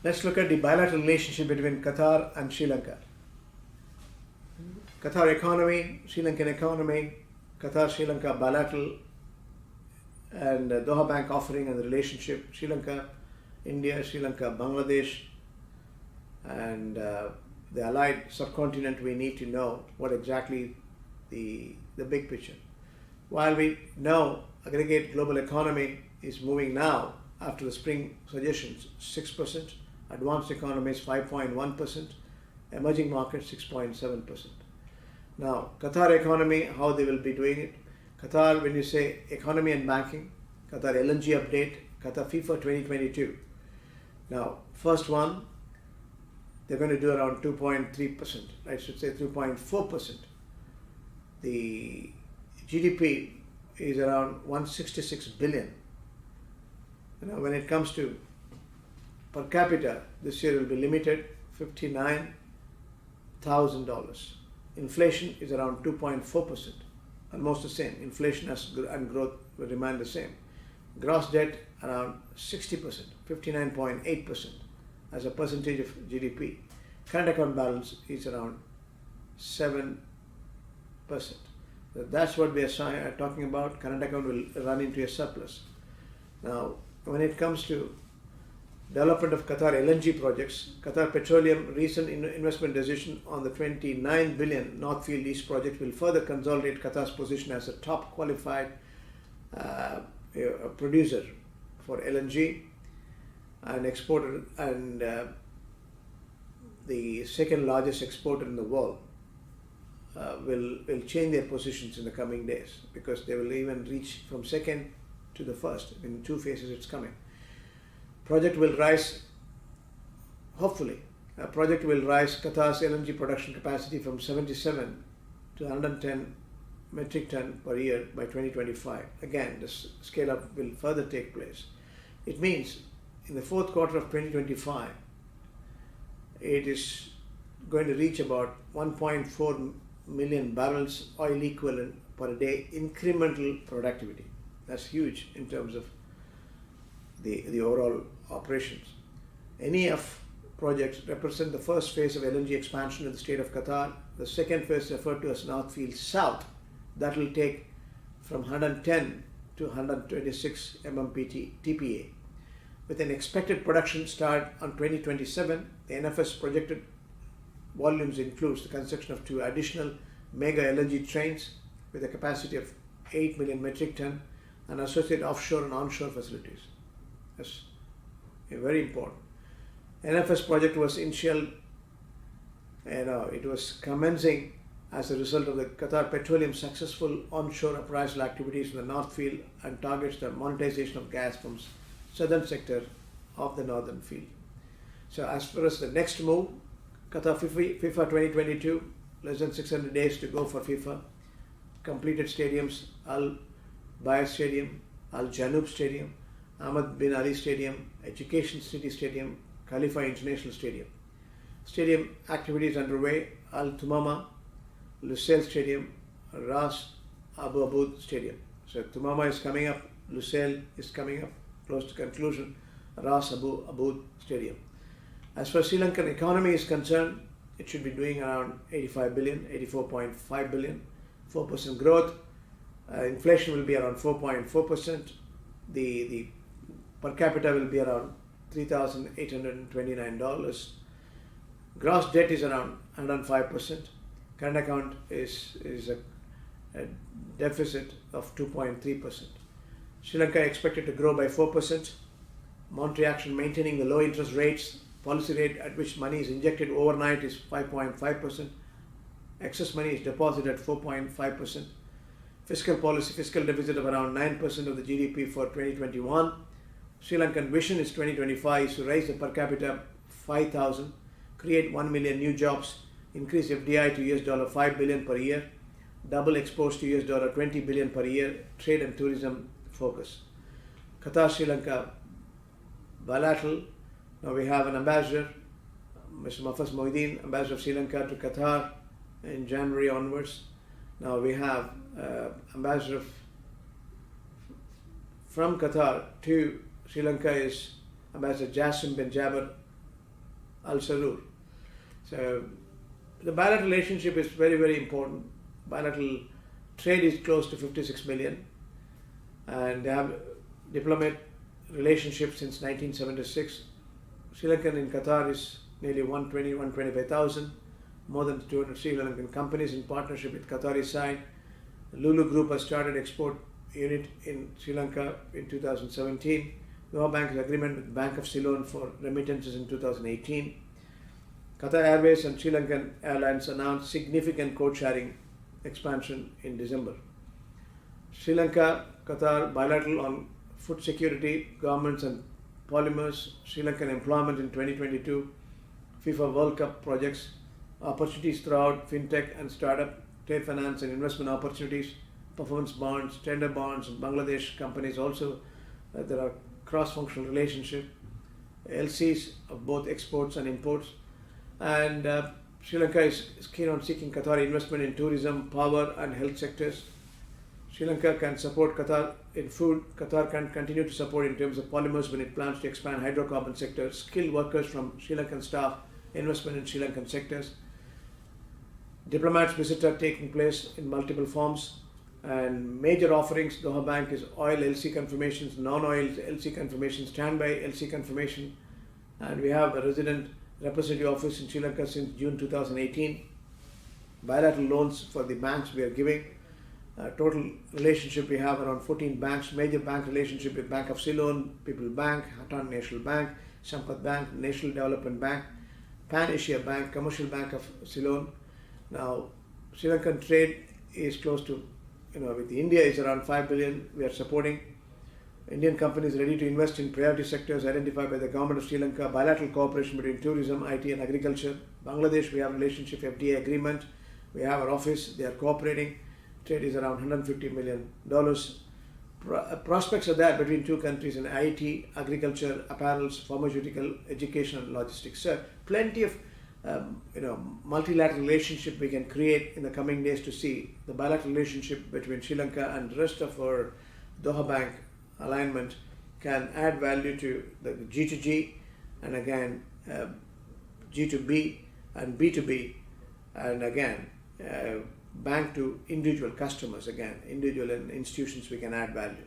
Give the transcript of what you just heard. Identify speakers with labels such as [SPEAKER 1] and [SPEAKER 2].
[SPEAKER 1] Let's look at the bilateral relationship between Qatar and Sri Lanka. Qatar economy, Sri Lankan economy, Qatar Sri Lanka bilateral and Doha Bank offering and the relationship, Sri Lanka, India, Sri Lanka, Bangladesh, and the allied subcontinent. We need to know what exactly the big picture. While we know aggregate global economy is moving now after the spring suggestions 6%, advanced economies 5.1%, emerging markets 6.7%. Now, Qatar economy, how they will be doing it. Qatar, when you say economy and banking, Qatar LNG update, Qatar FIFA 2022. Now, first one, they're going to do around 2.3%, I should say 2.4%. The GDP is around 166 billion. When it comes to per capita, this year will be limited $59,000. Inflation is around 2.4%, almost the same. Inflation and growth will remain the same. Gross debt around 60%, 59.8% as a percentage of GDP. Current account balance is around 7%. So that's what we are talking about. Current account will run into a surplus. Now, when it comes to development of Qatar LNG projects, Qatar Petroleum recent investment decision on the 29 billion North Field East project will further consolidate Qatar's position as a top qualified producer for LNG and exporter and the second largest exporter in the world. Will change their positions in the coming days because they will even reach from second to the first. In 2 phases it's coming. Project will rise, hopefully, project will rise Qatar's LNG production capacity from 77 to 110 metric ton per year by 2025. Again, this scale up will further take place. It means in the fourth quarter of 2025, it is going to reach about 1.4 million barrels oil equivalent per day incremental productivity. That's huge in terms of the overall operations. NEF projects represent the first phase of LNG expansion in the state of Qatar. The second phase, referred to as North Field South, that will take from 110 to 126 MMPT TPA. With an expected production start on 2027, the NFS projected volumes includes the construction of 2 additional mega LNG trains with a capacity of 8 million metric ton and associated offshore and onshore facilities. That's very important. NFS project was it was commencing as a result of the Qatar Petroleum successful onshore appraisal activities in the North Field and targets the monetization of gas from southern sector of the northern field. So as far as the next move, Qatar FIFA 2022, less than 600 days to go for FIFA. Completed stadiums: Al Bayt Stadium, Al Janoub Stadium, Ahmad bin Ali Stadium, Education City Stadium, Khalifa International Stadium. Stadium activities underway: Al Tumama, Lusail Stadium, Ras Abu Abud Stadium. So Tumama is coming up, Lusail is coming up, close to conclusion, Ras Abu Abud Stadium. As far as Sri Lankan economy is concerned, it should be doing around 85 billion, 84.5 billion, 4% growth. Inflation will be around 4.4%. The per capita will be around $3,829. Gross debt is around 105%. Current account is a deficit of 2.3%. Sri Lanka expected to grow by 4%. Monetary action maintaining the low interest rates. Policy rate at which money is injected overnight is 5.5%. Excess money is deposited at 4.5%. Fiscal policy, fiscal deficit of around 9% of the GDP for 2021. Sri Lankan vision is 2025 is to raise the per capita 5,000, create 1 million new jobs, increase FDI to $5 billion per year, double exports to $20 billion per year, trade and tourism focus. Qatar Sri Lanka bilateral. Now we have an ambassador, Mr. Mafaz Mohiddin, ambassador of Sri Lanka to Qatar in January onwards. Now we have ambassador of from Qatar to Sri Lanka is Ambassador Jassim bin Jaber Al Sarur. So the bilateral relationship is very, very important. Bilateral trade is close to 56 million, and they have diplomatic relationship since 1976. Sri Lankan in Qatar is nearly 125,000. More than 200 Sri Lankan companies in partnership with Qatari side. Lulu Group has started export unit in Sri Lanka in 2017. Doha Bank has agreement with Bank of Ceylon for remittances in 2018. Qatar Airways and Sri Lankan Airlines announced significant code sharing expansion in December. Sri Lanka, Qatar bilateral on food security, governments and polymers, Sri Lankan employment in 2022, FIFA World Cup projects, opportunities throughout fintech and startup, trade finance and investment opportunities, performance bonds, tender bonds, Bangladesh companies also. There are cross-functional relationship, LCs of both exports and imports, and Sri Lanka is keen on seeking Qatari investment in tourism, power and health sectors. Sri Lanka can support Qatar in food. Qatar can continue to support in terms of polymers when it plans to expand hydrocarbon sector, skilled workers from Sri Lankan staff, investment in Sri Lankan sectors. Diplomats visit are taking place in multiple forms, and major offerings. Doha Bank is oil LC confirmations, non-oil LC confirmation, standby LC confirmation, and we have a resident representative office in Sri Lanka since June 2018. Bilateral loans for the banks we are giving. Total relationship we have around 14 banks. Major bank relationship with Bank of Ceylon, People Bank, Hatan National Bank, Sampath Bank, National Development Bank, Pan Asia Bank, Commercial Bank of Ceylon. Now, Sri Lankan trade is close to, with India is around 5 billion. We are supporting Indian companies ready to invest in priority sectors identified by the government of Sri Lanka. Bilateral cooperation between tourism, IT and agriculture. Bangladesh, we have relationship FDI agreement. We have our office. They are cooperating. Trade is around $150 million. Prospects are there between two countries in IT, agriculture, apparels, pharmaceutical, education and logistics. So plenty of multilateral relationship we can create in the coming days to see the bilateral relationship between Sri Lanka and the rest of our Doha Bank alignment can add value to the G2G and again G2B and B2B, and again bank to individual customers, again individual and institutions we can add value.